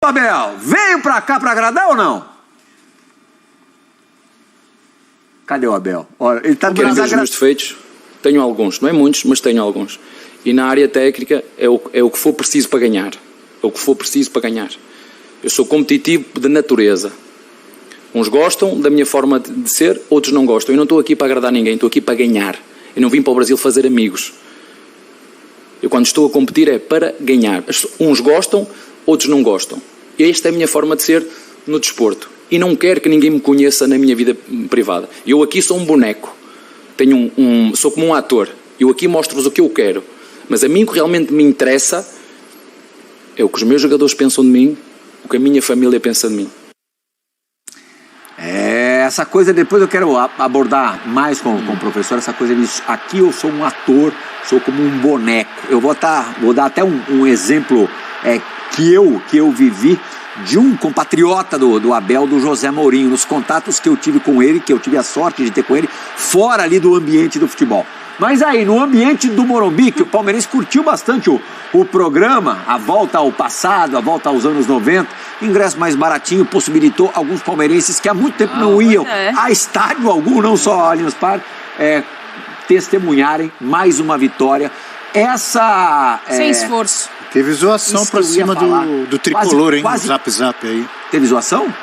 Abel, veio pra cá pra agradar ou não? Cadê o Abel? Olha, ele tá querendo os meus defeitos? Tenho alguns, não é muitos, mas tenho alguns. E na área técnica é o que for preciso para ganhar. É o que for preciso para ganhar. Eu sou competitivo de natureza. Uns gostam da minha forma de ser, outros não gostam. Eu não estou aqui para agradar ninguém, estou aqui para ganhar. Eu não vim para o Brasil fazer amigos. Eu quando estou a competir é para ganhar. Uns gostam, outros não gostam. E esta é a minha forma de ser no desporto. E não quero que ninguém me conheça na minha vida privada. Eu aqui sou um boneco. Sou como um ator. Eu aqui mostro-vos o que eu quero. Mas a mim o que realmente me interessa é o que os meus jogadores pensam de mim, o que a minha família pensa de mim. Essa coisa depois eu quero abordar mais com o professor, essa coisa de aqui eu sou um ator, sou como um boneco. Eu vou dar até um exemplo que eu vivi de um compatriota do Abel, do José Mourinho, nos contatos que eu tive com ele, que eu tive a sorte de ter com ele, fora ali do ambiente do futebol. Mas aí, no ambiente do Morumbi, que o palmeirense curtiu bastante o programa, a volta ao passado, a volta aos anos 90, ingresso mais baratinho possibilitou alguns palmeirenses que há muito tempo não iam a estádio algum, não só a Allianz Parque, testemunharem mais uma vitória. Sem esforço. Teve zoação pra cima do tricolor, hein? Quase. Zap aí. Teve zoação?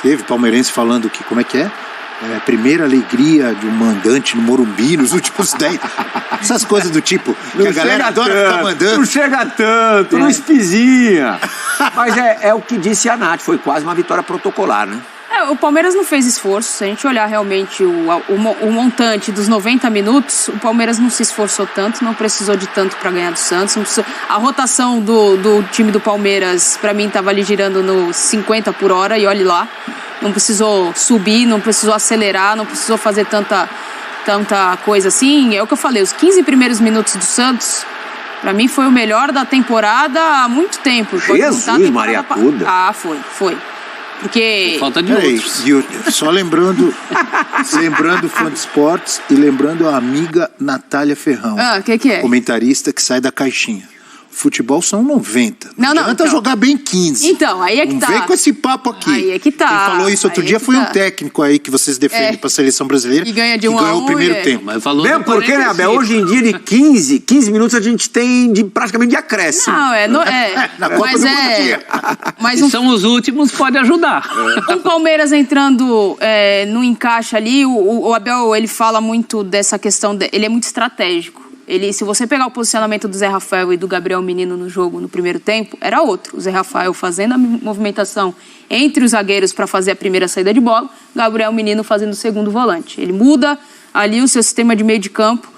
Teve, palmeirense falando que, como é que é? Primeira alegria de um mandante no Morumbi nos últimos 10. Essas coisas do tipo, que a galera adora ficar mandando. Não chega tanto, não espizinha. Mas é o que disse a Nath, foi quase uma vitória protocolar, né? O Palmeiras não fez esforço. Se a gente olhar realmente o montante dos 90 minutos, o Palmeiras não se esforçou tanto, não precisou de tanto para ganhar do Santos. A rotação do time do Palmeiras, para mim, estava ali girando no 50 por hora, e olhe lá. Não precisou subir, não precisou acelerar, não precisou fazer tanta coisa assim. É o que eu falei, os 15 primeiros minutos do Santos, pra mim, foi o melhor da temporada há muito tempo. Jesus, Maria Cuda. Foi. Porque... Falta de outros. Só lembrando fã de esportes e lembrando a amiga Natália Ferrão. Que é? Comentarista que sai da caixinha. Futebol são 90. Não adianta jogar bem 15. Então, aí é que tá. Não vem com esse papo aqui. Aí é que tá. Quem falou isso outro dia foi um técnico aí que vocês defendem pra seleção brasileira. E ganha de 1 a 1. Ganhou o primeiro tempo. Mas falou mesmo porque, né, Abel? Hoje em dia, de 15 minutos a gente tem praticamente de acréscimo. Na Copa do Mundo. Mas são os últimos, pode ajudar. Um Palmeiras entrando no encaixe ali, o Abel, ele fala muito dessa questão, ele é muito estratégico. Se você pegar o posicionamento do Zé Rafael e do Gabriel Menino no jogo no primeiro tempo, era outro. O Zé Rafael fazendo a movimentação entre os zagueiros para fazer a primeira saída de bola, Gabriel Menino fazendo o segundo volante. Ele muda ali o seu sistema de meio de campo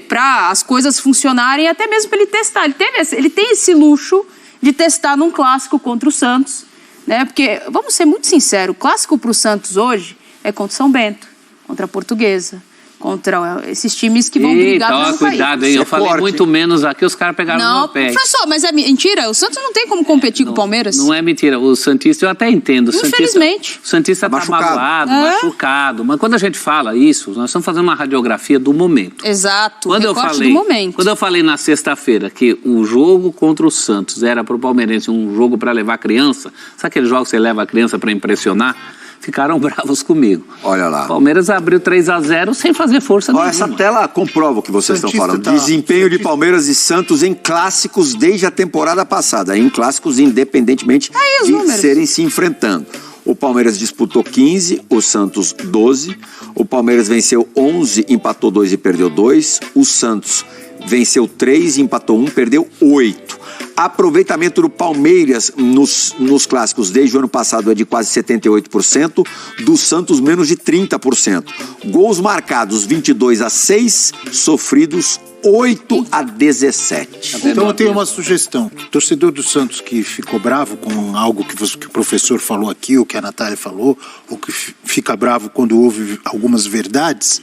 para as coisas funcionarem, até mesmo para ele testar. Ele tem esse luxo de testar num clássico contra o Santos, né? Porque, vamos ser muito sinceros, o clássico para o Santos hoje é contra o São Bento, contra a Portuguesa, contra esses times que vão brigar pelo país. Cuidado aí, eu falei muito menos aqui, os caras pegaram no meu pé. Não, professor, mas é mentira, o Santos não tem como competir com o Palmeiras. Não é mentira, o Santista eu até entendo. Infelizmente. O Santista tá machucado, mas quando a gente fala isso, nós estamos fazendo uma radiografia do momento. Exato, do momento. Quando eu falei na sexta-feira que o jogo contra o Santos era para o palmeirense um jogo para levar a criança, sabe aquele jogo que você leva a criança para impressionar? Ficaram bravos comigo. Olha lá. Palmeiras abriu 3-0 sem fazer força nenhuma. Essa tela comprova o que vocês estão falando. Desempenho de Palmeiras e Santos em clássicos desde a temporada passada. Em clássicos, independentemente de serem se enfrentando. O Palmeiras disputou 15, o Santos 12. O Palmeiras venceu 11, empatou 2 e perdeu 2. O Santos venceu 3, empatou 1, perdeu 8. Aproveitamento do Palmeiras nos clássicos desde o ano passado é de quase 78%, do Santos menos de 30%. Gols marcados 22-6, sofridos 8-17. Então eu tenho uma sugestão. O torcedor do Santos que ficou bravo com algo que o professor falou aqui, ou que a Natália falou, ou que fica bravo quando ouve algumas verdades,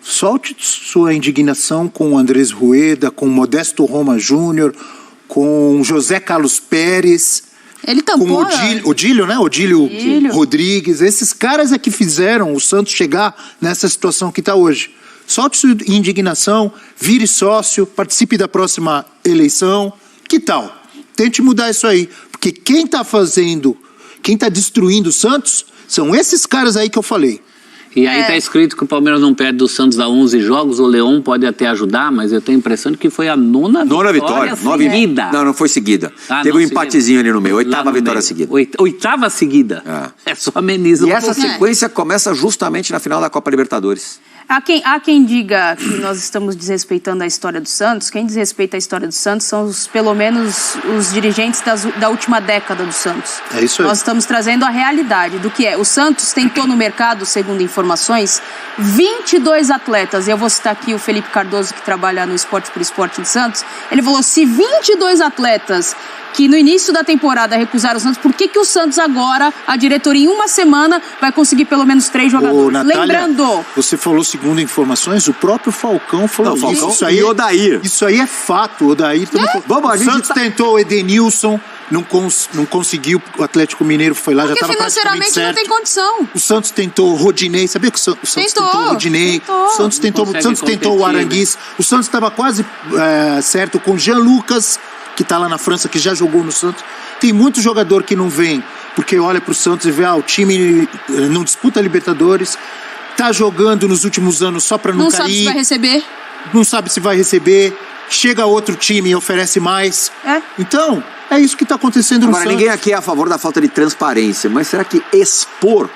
solte sua indignação com o Andrés Rueda, com o Modesto Roma Júnior, com José Carlos Pérez, Ele tampou, com Odílio, né? Odílio Rodrigues. Esses caras é que fizeram o Santos chegar nessa situação que está hoje. Solte sua indignação, vire sócio, participe da próxima eleição. Que tal? Tente mudar isso aí. Porque quem está destruindo o Santos são esses caras aí que eu falei. E aí tá escrito que o Palmeiras não perde do Santos há 11 jogos, o Leão pode até ajudar, mas eu tenho a impressão de que foi a nona vitória seguida. Não foi seguida. Teve um empatezinho ali no meio, 8ª vitória seguida. 8ª seguida. É só ameniza. E essa sequência começa justamente na final da Copa Libertadores. Há quem diga que nós estamos desrespeitando a história do Santos. Quem desrespeita a história do Santos são pelo menos os dirigentes da última década do Santos. É isso aí. Nós estamos trazendo a realidade do que é. O Santos tentou no mercado, segundo informações, 22 atletas. Eu vou citar aqui o Felipe Cardoso, que trabalha no Esporte por Esporte de Santos. Ele falou, se 22 atletas que no início da temporada recusaram o Santos, por que o Santos agora, a diretoria em uma semana, vai conseguir pelo menos 3 jogadores? Natália, lembrando... Você falou segundo informações, o próprio Falcão falou isso. E Odair. Isso aí é fato, o Odair também falou. O Santos tentou o Edenilson, não conseguiu, o Atlético Mineiro foi lá, já estava praticamente certo. Não tem condição. O Santos tentou o Rodinei, sabia que o Santos tentou o Rodinei? O Santos tentou o Aranguiz. O Santos estava quase certo com o Jean Lucas, que está lá na França, que já jogou no Santos. Tem muito jogador que não vem, porque olha para o Santos e vê, o time não disputa a Libertadores, tá jogando nos últimos anos só para não cair. Não sabe se vai receber. Não sabe se vai receber. Chega outro time e oferece mais. Então, é isso que está acontecendo no Santos. Agora, ninguém aqui é a favor da falta de transparência, mas será que expor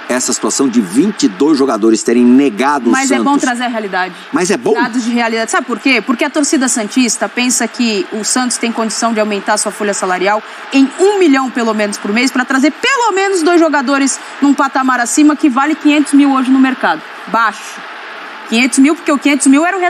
essa situação de 22 jogadores terem negado o Santos... Mas é bom trazer a realidade. Mas é bom? Dados de realidade. Sabe por quê? Porque a torcida santista pensa que o Santos tem condição de aumentar a sua folha salarial em 1 milhão, pelo menos, por mês, para trazer pelo menos 2 jogadores num patamar acima que vale 500 mil hoje no mercado. Baixo. 500 mil, porque o 500 mil era o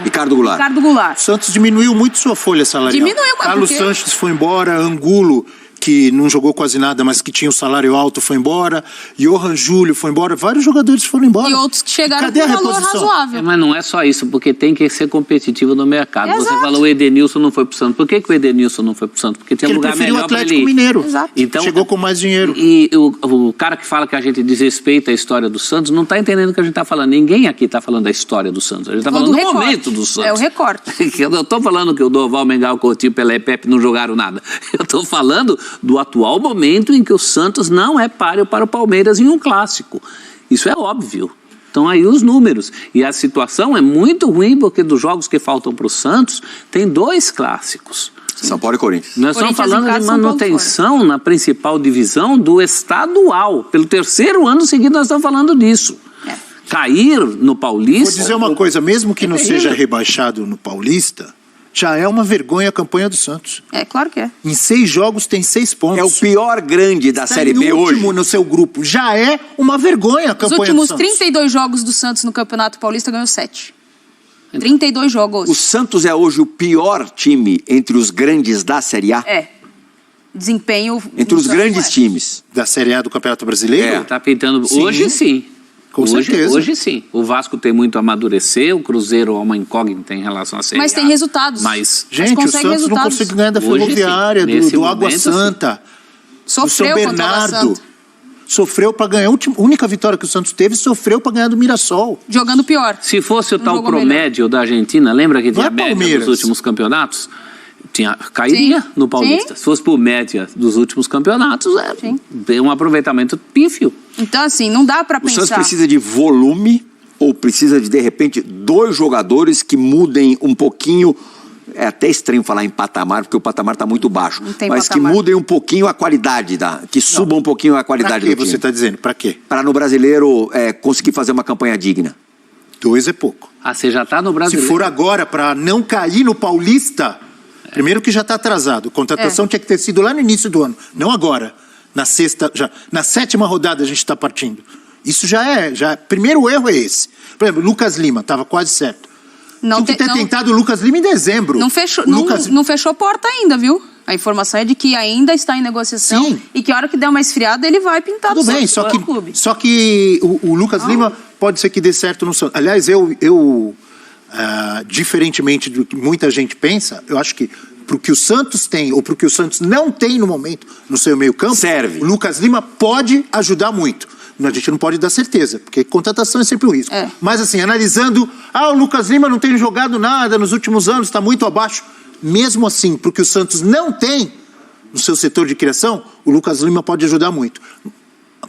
Ricardo Goulart. O Santos diminuiu muito sua folha salarial. Diminuiu, mas Carlos Sanches foi embora, Angulo, que não jogou quase nada, mas que tinha um salário alto, foi embora. Johan Júlio foi embora. Vários jogadores foram embora. E outros que chegaram com um valor razoável. Mas não é só isso, porque tem que ser competitivo no mercado. Exato. Você falou o Edenilson não foi pro Santos. Por que o Edenilson não foi pro Santos? Porque tinha um lugar melhor para ele ir. Ele preferiu o Atlético Mineiro. Exato. Então, chegou com mais dinheiro. E o cara que fala que a gente desrespeita a história do Santos não está entendendo o que a gente está falando. Ninguém aqui está falando da história do Santos. A gente está falando do momento do Santos. É o recorte. Eu não estou falando que o Doval, Mengal, Coutinho, Pelé e Pepe não jogaram nada. Eu estou falando do atual momento em que o Santos não é páreo para o Palmeiras em um clássico. Isso é óbvio. Estão aí os números. E a situação é muito ruim porque dos jogos que faltam para o Santos, tem 2 clássicos. São Paulo e Corinthians. Nós estamos falando de manutenção na principal divisão do estadual. Pelo 3º ano seguido nós estamos falando disso. Cair no Paulista... Vou dizer uma coisa, mesmo que não seja rebaixado no Paulista... Já é uma vergonha a campanha do Santos. É, claro que é. Em 6 jogos tem 6 pontos. É o pior grande da Série B hoje. Último no seu grupo. Já é uma vergonha a campanha do Santos. Os últimos 32 jogos do Santos no Campeonato Paulista ganhou 7. 32 jogos. O Santos é hoje o pior time entre os grandes da Série A? É. Desempenho... Entre os grandes times. Da Série A do Campeonato Brasileiro? Está pintando... Sim. Hoje sim. Com certeza. Hoje sim. O Vasco tem muito a amadurecer, o Cruzeiro é uma incógnita em relação à Série A. Mas tem resultados. Mas, gente, o Santos não consegue ganhar da Ferroviária, do Água Santa, do São Bernardo. Sofreu para ganhar. A única vitória que o Santos teve, sofreu para ganhar do Mirassol. Jogando pior. Se fosse o tal promédio da Argentina, lembra que tinha média nos últimos campeonatos? Cairia no Paulista. Se fosse por média dos últimos campeonatos, é um aproveitamento pífio. Então, assim, não dá para pensar... O Santos precisa de volume ou precisa de repente, 2 jogadores que mudem um pouquinho... É até estranho falar em patamar, porque o patamar está muito baixo. Mas que mudem um pouquinho a qualidade, que subam um pouquinho a qualidade do time. Para que você está dizendo? Para quê? Para no brasileiro conseguir fazer uma campanha digna. 2 é pouco. Você já está no brasileiro. Se for agora para não cair no Paulista... Primeiro que já está atrasado. A contratação tinha que ter sido lá no início do ano, não agora. Na 7ª rodada a gente está partindo. Isso já é. Primeiro erro é esse. Por exemplo, Lucas Lima, estava quase certo. Tinha que ter tentado o Lucas Lima em dezembro. Não fechou porta ainda, viu? A informação é de que ainda está em negociação. Sim. E que a hora que der uma esfriada, ele vai pintar do bem, clube. Só que o Lucas Lima pode ser que dê certo no Santos. Aliás, diferentemente do que muita gente pensa, eu acho que para o que o Santos tem ou para o que o Santos não tem no momento no seu meio campo, serve. O Lucas Lima pode ajudar muito. A gente não pode dar certeza, porque contratação é sempre um risco. Mas assim, analisando, o Lucas Lima não tem jogado nada nos últimos anos, está muito abaixo. mesmo assim, porque o Santos não tem no seu setor de criação, o Lucas Lima pode ajudar muito.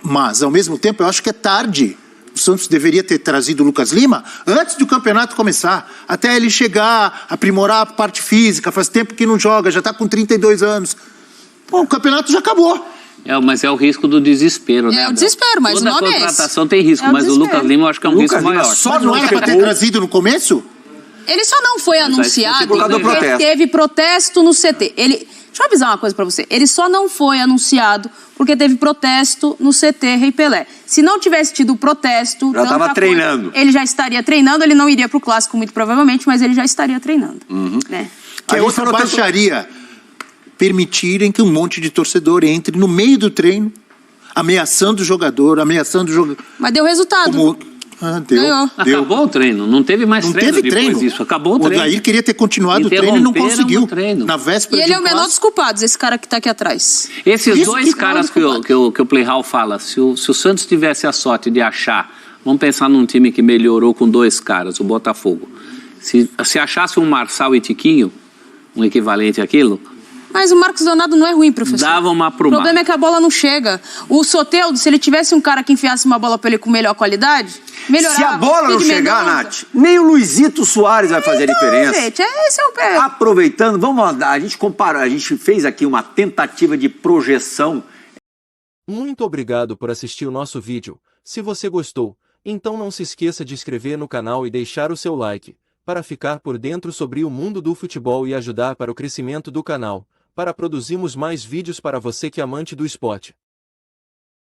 Mas, ao mesmo tempo, eu acho que é tarde. O Santos deveria ter trazido o Lucas Lima antes do campeonato começar, até ele chegar, aprimorar a parte física, faz tempo que não joga, já está com 32 anos. Bom, o campeonato já acabou. Mas é o risco do desespero, né? É o desespero, mas toda o nome é esse. Toda contratação tem risco, É o mas o desespero. Lucas Lima eu acho que é um Lucas risco Lima maior. só Não era para ter trazido no começo? Ele só não foi anunciado por causa do porque protesto. teve protesto no CT. Deixa eu avisar uma coisa pra você. Ele só não foi anunciado porque teve protesto no CT Rei Pelé. Se não tivesse tido protesto... Já estava treinando. Ele já estaria treinando, ele não iria pro Clássico muito provavelmente, mas ele já estaria treinando. Né? Que é outra baixaria. Permitirem que um monte de torcedor entre no meio do treino, ameaçando o jogador. Mas deu resultado. Deu. Acabou o treino, não teve mais Não treino teve depois treino. disso. Acabou o treino. O Odair queria ter continuado o treino e não conseguiu. Na véspera E ele é o um menor clássico. dos culpados, esse cara que tá aqui atrás. Esses Isso dois que caras que o Playhall fala, se o Santos tivesse a sorte de achar, vamos pensar num time que melhorou com dois caras, o Botafogo. Se achasse um Marçal e Tiquinho, um equivalente àquilo, Mas o Marcos Leonardo não é ruim, professor. dava uma O aprumada. problema é que a bola não chega. O Soteldo, se ele tivesse um cara que enfiasse uma bola pra ele com melhor qualidade, melhorava. Se a bola não Pedro chegar, Mendonça. Nath, nem o Luizito Soares vai fazer a diferença. Gente, esse é o pé. Aproveitando, vamos lá, a gente comparou, a gente fez aqui uma tentativa de projeção. Muito obrigado por assistir o nosso vídeo. Se você gostou, então não se esqueça de inscrever no canal e deixar o seu like, para ficar por dentro sobre o mundo do futebol e ajudar para o crescimento do canal, para produzirmos mais vídeos para você que é amante do esporte.